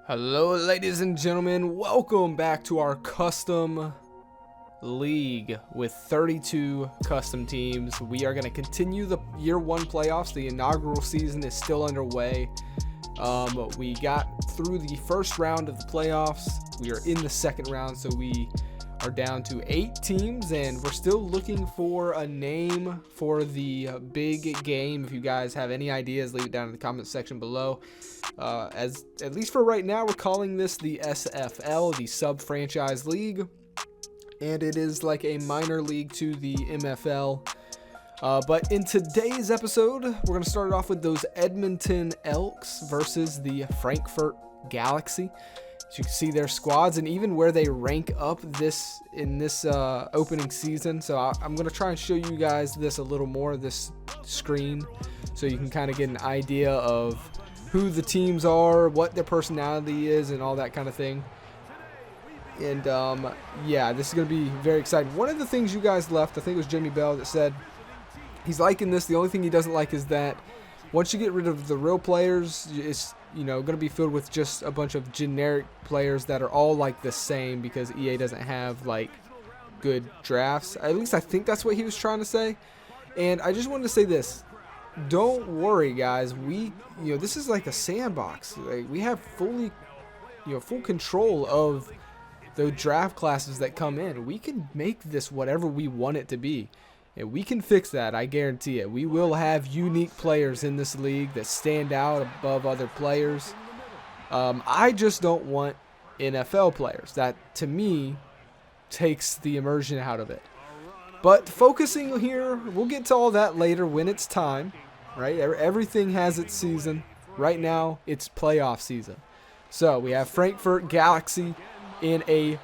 Hello ladies and gentlemen, welcome back to our custom league with 32 custom teams. We are going to continue the year one playoffs. The inaugural season is still underway. We got through the first round of the playoffs. We are in the second round, so we are down to 8 teams, and we're still looking for a name for the big game. If you guys have any ideas, leave it down in the comment section below. At least for right now, we're calling this the SFL, the Sub-Franchise League, and it is like a minor league to the MFL. But in today's episode, we're going to start it off with those Edmonton Elks versus the Frankfurt Galaxy. So you can see their squads and even where they rank up in this opening season. So I'm going to try and show you guys this a little more, this screen, so you can kind of get an idea of who the teams are, what their personality is, and all that kind of thing. And yeah, this is going to be very exciting. One of the things you guys left, I think it was Jimmy Bell, that said he's liking this. The only thing he doesn't like is that once you get rid of the real players, it's going to be filled with just a bunch of generic players that are all like the same, because EA doesn't have like good drafts. At least I think that's what he was trying to say. And I just wanted to say this. Don't worry, guys. This is like a sandbox. Like, we have full control of the draft classes that come in. We can make this whatever we want it to be. And we can fix that, I guarantee it. We will have unique players in this league that stand out above other players. I just don't want NFL players. That, to me, takes the immersion out of it. But focusing here, we'll get to all that later when it's time, right? Everything has its season. Right now, it's playoff season. So we have Frankfurt Galaxy in a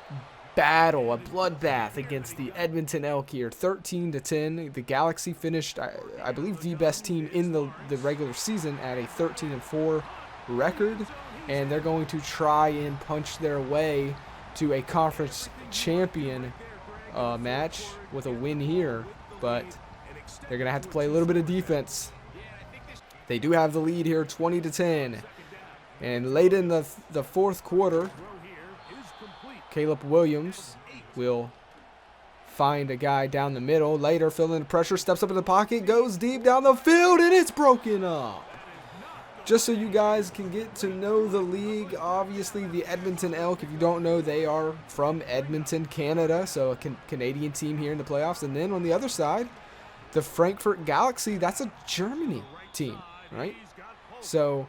battle, a bloodbath against the Edmonton Elk here, 13-10. The Galaxy finished, I believe, the best team in the regular season at a 13-4 record, and they're going to try and punch their way to a conference champion match with a win here, but they're going to have to play a little bit of defense. They do have the lead here, 20-10, and late in the fourth quarter, Caleb Williams will find a guy down the middle. Later, feeling the pressure, steps up in the pocket, goes deep down the field, and it's broken up. Just so you guys can get to know the league, obviously the Edmonton Elk, if you don't know, they are from Edmonton, Canada, so a Canadian team here in the playoffs. And then on the other side, the Frankfurt Galaxy, that's a Germany team, right? So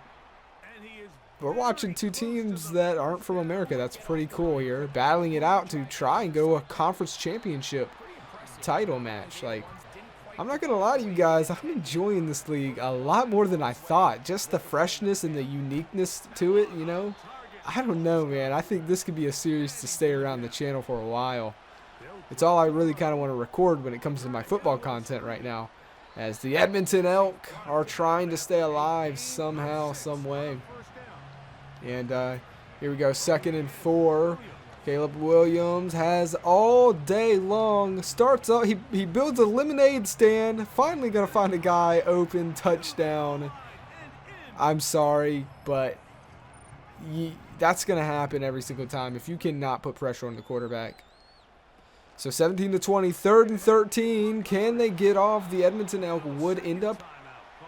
we're watching two teams that aren't from America. That's pretty cool here. Battling it out to try and go a conference championship title match. Like, I'm not going to lie to you guys. I'm enjoying this league a lot more than I thought. Just the freshness and the uniqueness to it, I don't know, man. I think this could be a series to stay around the channel for a while. It's all I really kind of want to record when it comes to my football content right now, as the Edmonton Elk are trying to stay alive somehow, some way. And here we go, 2nd and 4. Caleb Williams has all day long. Starts up, he builds a lemonade stand. Finally gonna find a guy open, touchdown. I'm sorry, but that's gonna happen every single time if you cannot put pressure on the quarterback. So 17-20, 3rd and 13. Can they get off? The Edmonton Elk would end up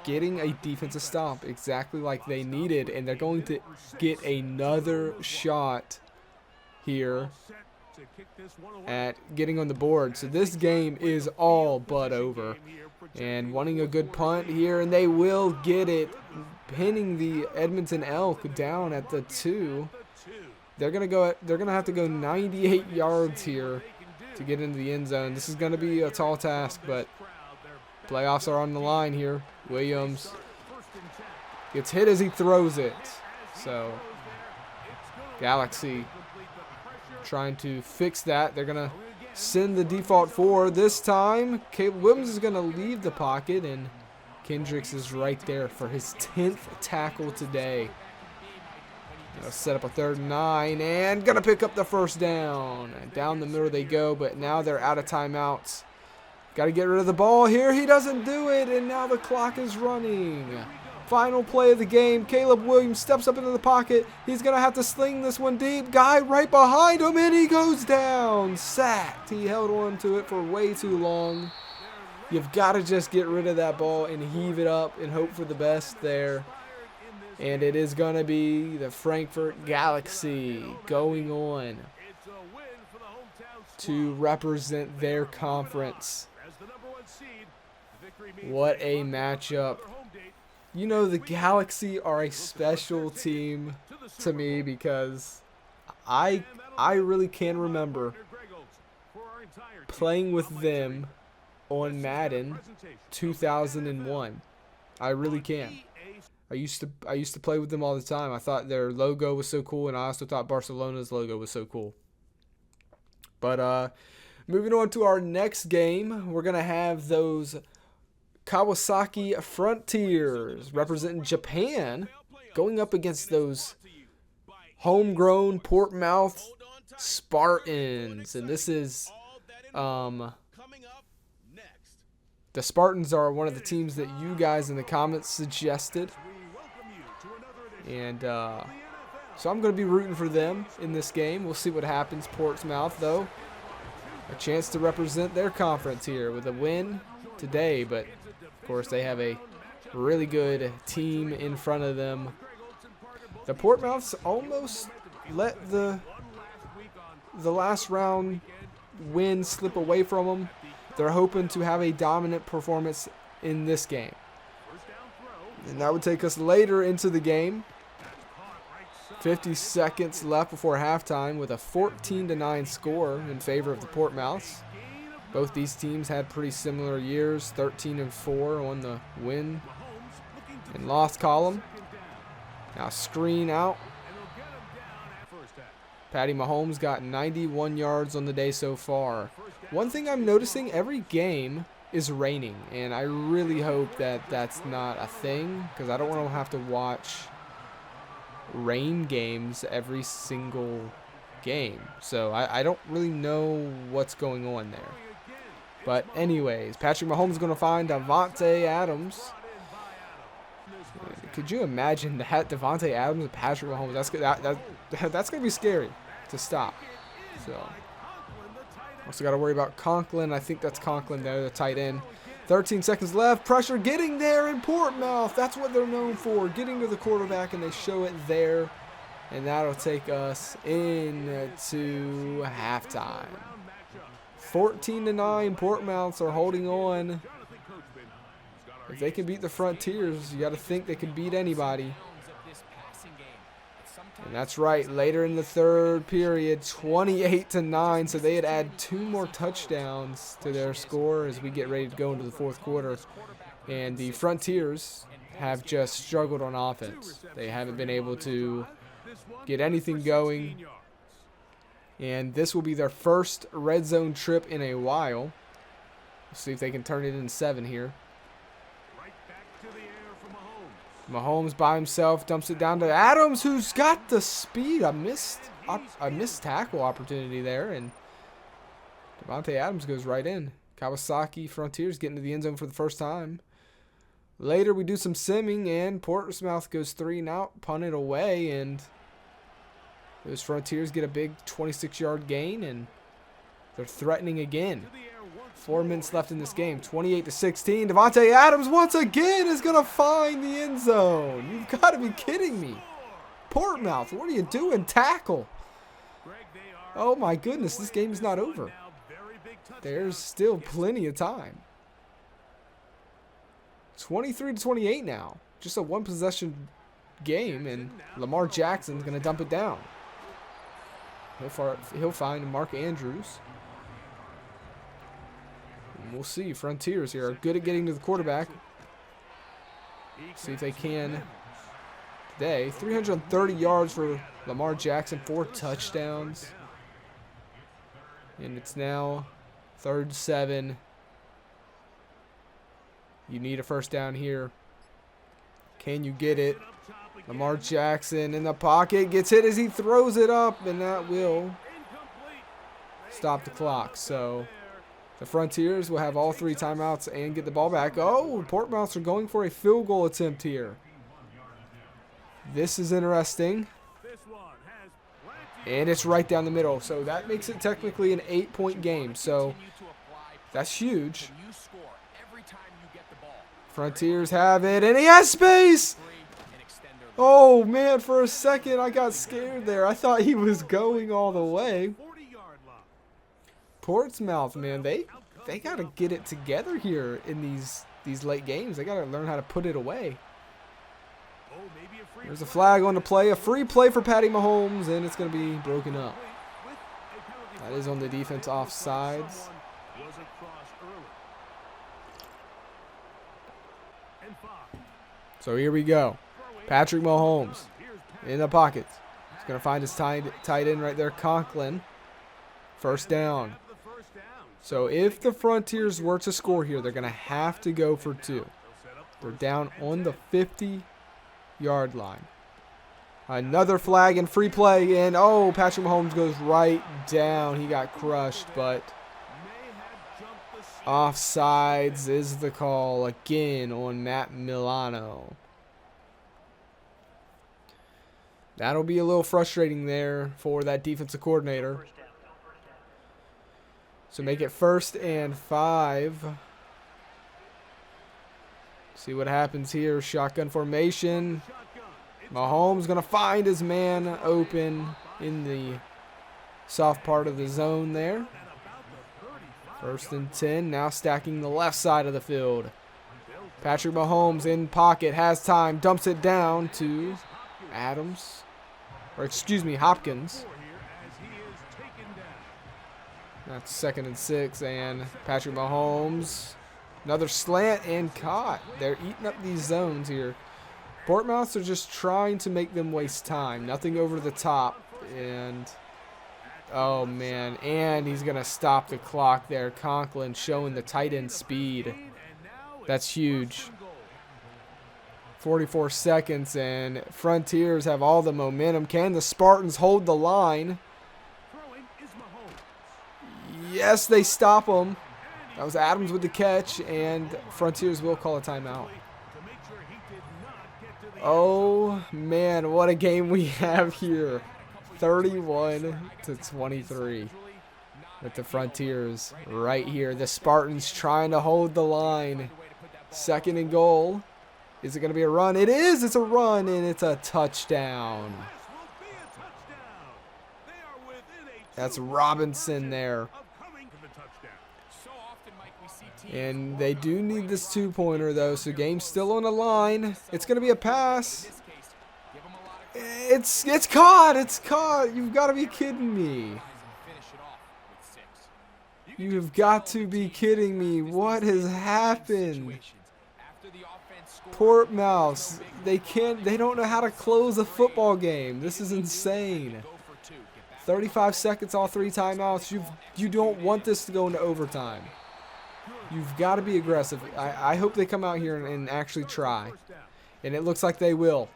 getting a defensive stop exactly like they needed, and they're going to get another shot here at getting on the board. So this game is all but over, and wanting a good punt here, and they will get it, pinning the Edmonton Elk down at the 2. They're gonna have to go 98 yards here to get into the end zone. This is gonna be a tall task, but playoffs are on the line here. Williams gets hit as he throws it. So Galaxy trying to fix that. They're going to send the default 4 this time. Caleb Williams is going to leave the pocket, and Kendricks is right there for his 10th tackle today. Set up a 3rd and 9, and going to pick up the first down. Down the middle they go, but now they're out of timeouts. Got to get rid of the ball here. He doesn't do it, and now the clock is running. Final play of the game. Caleb Williams steps up into the pocket. He's going to have to sling this one deep. Guy right behind him, and he goes down. Sacked. He held on to it for way too long. You've got to just get rid of that ball and heave it up and hope for the best there. And it is going to be the Frankfurt Galaxy going on to represent their conference. What a matchup. You know, the Galaxy are a special team to me because I really can remember playing with them on Madden 2001. I really can. I used to play with them all the time. I thought their logo was so cool, and I also thought Barcelona's logo was so cool. But moving on to our next game, we're going to have those Kawasaki Frontiers representing Japan going up against those homegrown Portsmouth Spartans. And this is the Spartans are one of the teams that you guys in the comments suggested. And so I'm going to be rooting for them in this game. We'll see what happens. Portsmouth, though, a chance to represent their conference here with a win today. But, of course, they have a really good team in front of them. The Portsmouths almost let the last round win slip away from them. They're hoping to have a dominant performance in this game. And that would take us later into the game. 50 seconds left before halftime with a 14-9 score in favor of the Portsmouths. Both these teams had pretty similar years, 13-4 on the win and loss column. Now screen out. Patty Mahomes got 91 yards on the day so far. One thing I'm noticing, every game is raining, and I really hope that that's not a thing because I don't want to have to watch rain games every single game. So I don't really know what's going on there. But anyways, Patrick Mahomes is going to find Davante Adams. Could you imagine that Davante Adams and Patrick Mahomes? That's going to be scary to stop. So also got to worry about Conklin. I think that's Conklin there, the tight end. 13 seconds left. Pressure getting there in Portsmouth. That's what they're known for, getting to the quarterback, and they show it there. And that'll take us into halftime. 14-9, Portsmouths are holding on. If they can beat the Frontiers, you got to think they can beat anybody. And that's right, later in the third period, 28-9, so they'd add 2 more touchdowns to their score as we get ready to go into the fourth quarter. And the Frontiers have just struggled on offense. They haven't been able to get anything going. And this will be their first red zone trip in a while. We'll see if they can turn it into 7 here. Mahomes by himself dumps it down to Adams, who's got the speed. A missed tackle opportunity there, and Davante Adams goes right in. Kawasaki Frontiers getting to the end zone for the first time. Later, we do some simming, and Portsmouth goes 3 and out, punt it away, and those Frontiers get a big 26-yard gain, and they're threatening again. 4 minutes left in this game, 28-16. Davante Adams once again is going to find the end zone. You've got to be kidding me. Portsmouth, what are you doing? Tackle. Oh my goodness, this game is not over. There's still plenty of time. 23-28 now. Just a one-possession game, and Lamar Jackson's going to dump it down. He'll find Mark Andrews. We'll see. Frontiers here are good at getting to the quarterback. See if they can today. 330 yards for Lamar Jackson, 4 touchdowns. And it's now 3rd and 7. You need a first down here. Can you get it? Lamar Jackson in the pocket, gets hit as he throws it up, and that will stop the clock. So the Frontiers will have all 3 timeouts and get the ball back. Oh, Portsmouths are going for a field goal attempt here. This is interesting. And it's right down the middle. So that makes it technically an 8-point game. So that's huge. Frontiers have it. And he has space. Oh, man. For a second, I got scared there. I thought he was going all the way. Portsmouth, man. They got to get it together here in these late games. They got to learn how to put it away. There's a flag on the play. A free play for Patty Mahomes, and it's going to be broken up. That is on the defense offsides. So here we go. Patrick Mahomes in the pocket. He's going to find his tight end right there, Conklin. First down. So if the Frontiers were to score here, they're going to have to go for 2. They're down on the 50-yard line. Another flag and free play, and oh, Patrick Mahomes goes right down. He got crushed, but offsides is the call again on Matt Milano. That'll be a little frustrating there for that defensive coordinator. So make it 1st and 5. See what happens here. Shotgun formation. Mahomes going to find his man open in the soft part of the zone there. 1st and 10. Now stacking the left side of the field. Patrick Mahomes in pocket. Has time. Dumps it down to Adams. Or excuse me, Hopkins. That's 2nd and 6, and Patrick Mahomes, another slant and caught. They're eating up these zones here. Portsmouth are just trying to make them waste time. Nothing over the top, and oh man, and he's gonna stop the clock there. Conklin showing the tight end speed. That's huge. 44 seconds, and Frontiers have all the momentum. Can the Spartans hold the line? Yes, they stop him. That was Adams with the catch, and Frontiers will call a timeout. Oh, man, what a game we have here. 31-23 with the Frontiers right here. The Spartans trying to hold the line. 2nd and goal. Is it going to be a run? It is. It's a run, and it's a touchdown. That's Robinson there. And they do need this 2-pointer, though, so game's still on the line. It's going to be a pass. It's caught. It's caught. You've got to be kidding me. You've got to be kidding me. What has happened? Portsmouth, they don't know how to close a football game. This is insane. 35 seconds, all 3 timeouts. You don't want this to go into overtime. You've got to be aggressive. I hope they come out here and actually try. And it looks like they will.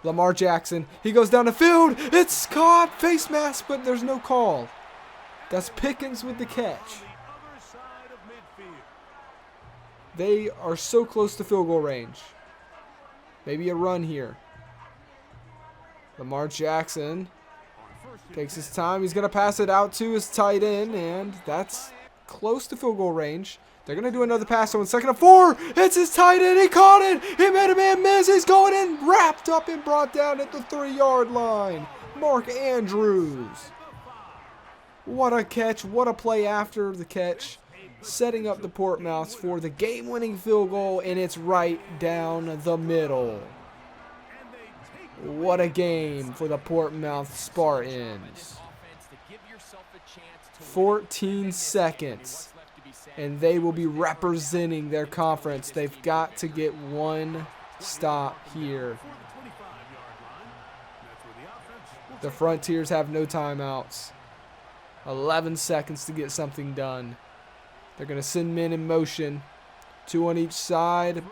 Lamar Jackson, he goes down the field. It's caught. Face mask, but there's no call. That's Pickens with the catch. They are so close to field goal range. Maybe a run here. Lamar Jackson takes his time. He's going to pass it out to his tight end, and that's close to field goal range. They're going to do another pass on 2nd and 4. It's his tight end. He caught it. He made a man miss. He's going in, wrapped up and brought down at the 3-yard line. Mark Andrews. What a catch. What a play after the catch. Setting up the Portsmouth for the game-winning field goal, and it's right down the middle. What a game for the Portsmouth Spartans. 14 seconds. And they will be representing their conference. They've got to get one stop here. The Frontiers have no timeouts. 11 seconds to get something done. They're going to send men in motion. 2 on each side.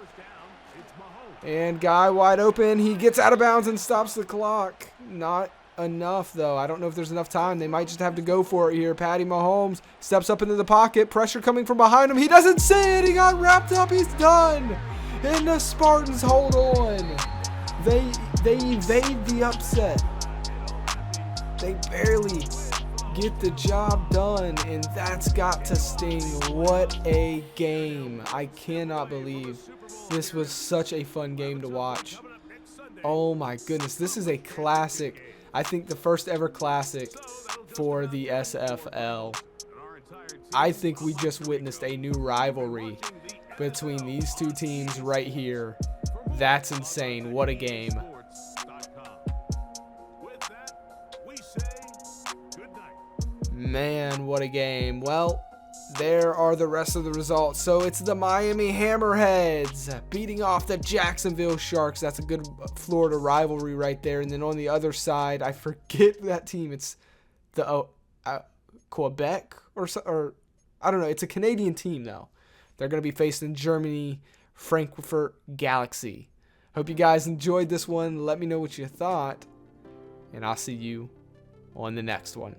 And guy wide open. He gets out of bounds and stops the clock. Not enough, though. I don't know if there's enough time. They might just have to go for it here. Patty Mahomes steps up into the pocket. Pressure coming from behind him. He doesn't see it. He got wrapped up. He's done. And the Spartans hold on. They They evade the upset. They barely get the job done, and that's got to sting. What a game. I cannot believe this was such a fun game to watch. Oh my goodness, this is a classic. I think the first ever classic for the SFL. I think we just witnessed a new rivalry between these two teams right here. That's insane. What a game. Man, what a game. Well, there are the rest of the results. So it's the Miami Hammerheads beating off the Jacksonville Sharks. That's a good Florida rivalry right there. And then on the other side, I forget that team. It's the Quebec or I don't know. It's a Canadian team though. They're going to be facing Germany, Frankfurt Galaxy. Hope you guys enjoyed this one. Let me know what you thought, and I'll see you on the next one.